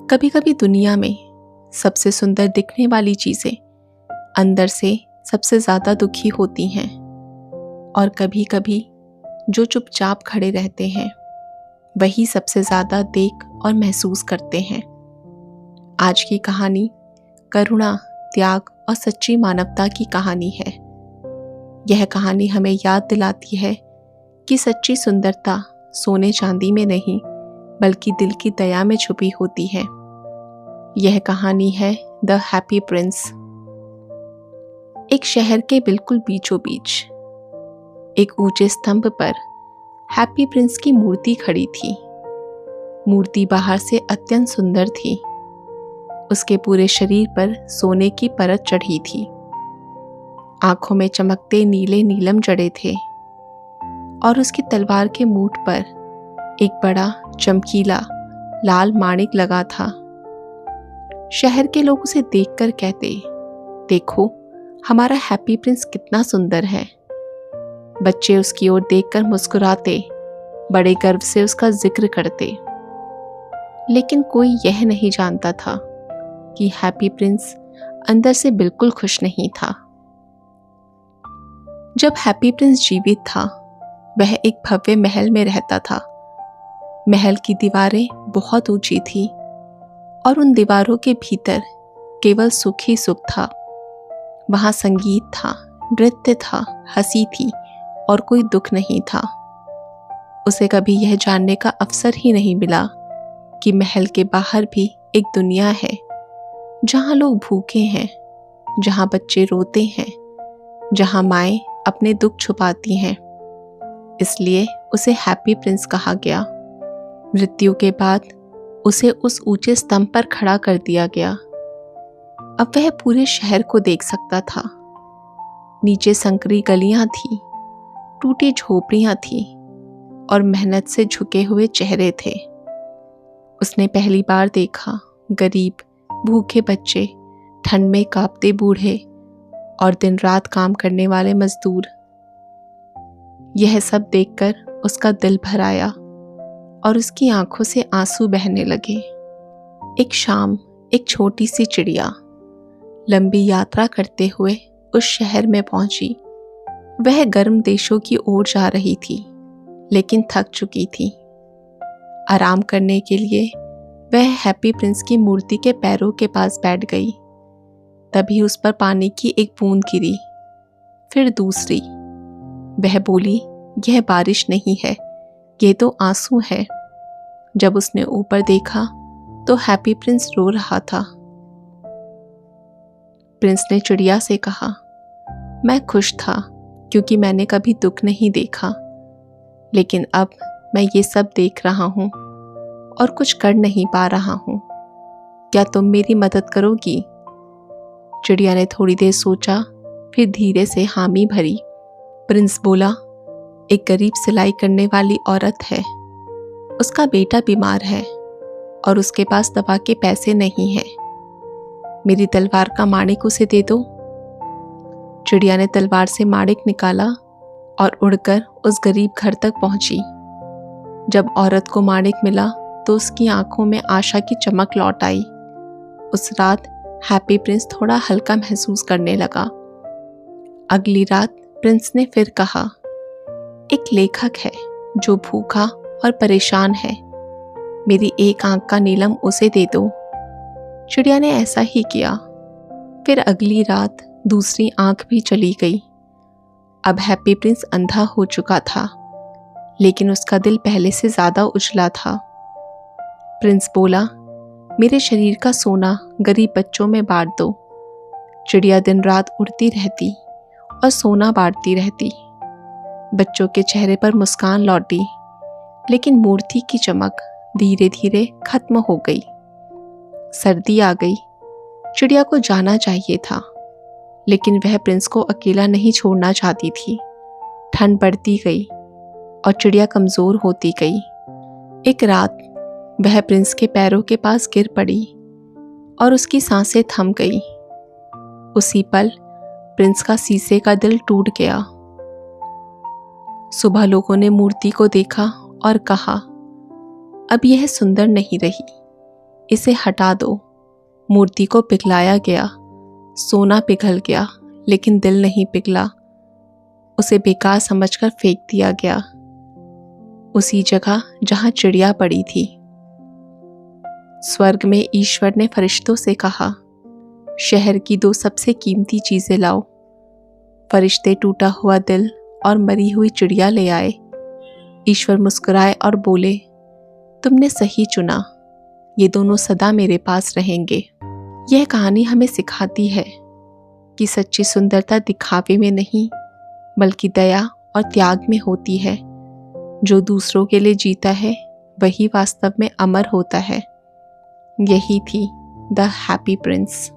कभी कभी दुनिया में सबसे सुंदर दिखने वाली चीजें अंदर से सबसे ज्यादा दुखी होती हैं, और कभी कभी जो चुपचाप खड़े रहते हैं वही सबसे ज्यादा देख और महसूस करते हैं। आज की कहानी करुणा, त्याग और सच्ची मानवता की कहानी है। यह कहानी हमें याद दिलाती है कि सच्ची सुंदरता सोने चांदी में नहीं बल्कि दिल की दया में छुपी होती है। यह कहानी है द हैप्पी प्रिंस। एक शहर के बिल्कुल बीचों बीच एक ऊंचे स्तंभ पर हैप्पी प्रिंस की मूर्ति खड़ी थी। मूर्ति बाहर से अत्यंत सुंदर थी। उसके पूरे शरीर पर सोने की परत चढ़ी थी। आंखों में चमकते नीले नीलम जड़े थे और उसकी तलवार के मूठ पर एक बड़ा चमकीला लाल माणिक लगा था। शहर के लोग उसे देखकर कहते, देखो हमारा हैप्पी प्रिंस कितना सुंदर है। बच्चे उसकी ओर देखकर मुस्कुराते, बड़े गर्व से उसका जिक्र करते। लेकिन कोई यह नहीं जानता था कि हैप्पी प्रिंस अंदर से बिल्कुल खुश नहीं था। जब हैप्पी प्रिंस जीवित था वह एक भव्य महल में रहता था। महल की दीवारें बहुत ऊंची थी और उन दीवारों के भीतर केवल सुख ही सुख था। वहां संगीत था, नृत्य था, हंसी थी और कोई दुख नहीं था। उसे कभी यह जानने का अवसर ही नहीं मिला कि महल के बाहर भी एक दुनिया है जहां लोग भूखे हैं, जहां बच्चे रोते हैं, जहां माएं अपने दुख छुपाती हैं। इसलिए उसे हैप्पी प्रिंस कहा गया। मृत्यु के बाद उसे उस ऊंचे स्तंभ पर खड़ा कर दिया गया। अब वह पूरे शहर को देख सकता था। नीचे संकरी गलियां थी, टूटी झोपड़ियां थी और मेहनत से झुके हुए चेहरे थे। उसने पहली बार देखा गरीब, भूखे बच्चे, ठंड में कांपते बूढ़े और दिन रात काम करने वाले मजदूर। यह सब देखकर उसका दिल भर आया और उसकी आंखों से आंसू बहने लगे। एक शाम एक छोटी सी चिड़िया लंबी यात्रा करते हुए उस शहर में पहुंची। वह गर्म देशों की ओर जा रही थी, लेकिन थक चुकी थी। आराम करने के लिए वह हैप्पी प्रिंस की मूर्ति के पैरों के पास बैठ गई। तभी उस पर पानी की एक बूंद गिरी, फिर दूसरी। वह बोली, यह बारिश नहीं है, ये तो आंसू है। जब उसने ऊपर देखा तो हैप्पी प्रिंस रो रहा था। प्रिंस ने चिड़िया से कहा, मैं खुश था क्योंकि मैंने कभी दुख नहीं देखा, लेकिन अब मैं ये सब देख रहा हूँ और कुछ कर नहीं पा रहा हूँ। क्या तुम मेरी मदद करोगी? चिड़िया ने थोड़ी देर सोचा, फिर धीरे से हामी भरी। प्रिंस बोला, एक गरीब सिलाई करने वाली औरत है। उसका बेटा बीमार है और उसके पास दवा के पैसे नहीं हैं। मेरी तलवार का माणिक उसे दे दो। चिड़िया ने तलवार से माणिक निकाला और उड़कर उस गरीब घर तक पहुंची। जब औरत को माणिक मिला तो उसकी आंखों में आशा की चमक लौट आई। उस रात हैप्पी प्रिंस थोड़ा हल्का महसूस करने लगा। अगली रात प्रिंस ने फिर कहा, एक लेखक है जो भूखा और परेशान है, मेरी एक आंख का नीलम उसे दे दो। चिड़िया ने ऐसा ही किया। फिर अगली रात दूसरी आंख भी चली गई। अब हैप्पी प्रिंस अंधा हो चुका था, लेकिन उसका दिल पहले से ज्यादा उजला था। प्रिंस बोला, मेरे शरीर का सोना गरीब बच्चों में बांट दो। चिड़िया दिन रात उड़ती रहती और सोना बांटती रहती। बच्चों के चेहरे पर मुस्कान लौटी, लेकिन मूर्ति की चमक धीरे धीरे खत्म हो गई। सर्दी आ गई। चिड़िया को जाना चाहिए था, लेकिन वह प्रिंस को अकेला नहीं छोड़ना चाहती थी। ठंड बढ़ती गई और चिड़िया कमजोर होती गई। एक रात वह प्रिंस के पैरों के पास गिर पड़ी और उसकी सांसें थम गई। उसी पल प्रिंस का शीशे का दिल टूट गया। सुबह लोगों ने मूर्ति को देखा और कहा, अब यह सुंदर नहीं रही। इसे हटा दो। मूर्ति को पिघलाया गया, सोना पिघल गया, लेकिन दिल नहीं पिघला। उसे बेकार समझकर फेंक दिया गया, उसी जगह जहां चिड़िया पड़ी थी। स्वर्ग में ईश्वर ने फरिश्तों से कहा, शहर की 2 सबसे कीमती चीजें लाओ। फरिश्ते टूटा हुआ दिल और मरी हुई चिड़िया ले आए। ईश्वर मुस्कुराए और बोले, तुमने सही चुना, ये दोनों सदा मेरे पास रहेंगे। यह कहानी हमें सिखाती है कि सच्ची सुंदरता दिखावे में नहीं, बल्कि दया और त्याग में होती है। जो दूसरों के लिए जीता है वही वास्तव में अमर होता है। यही थी द हैप्पी प्रिंस।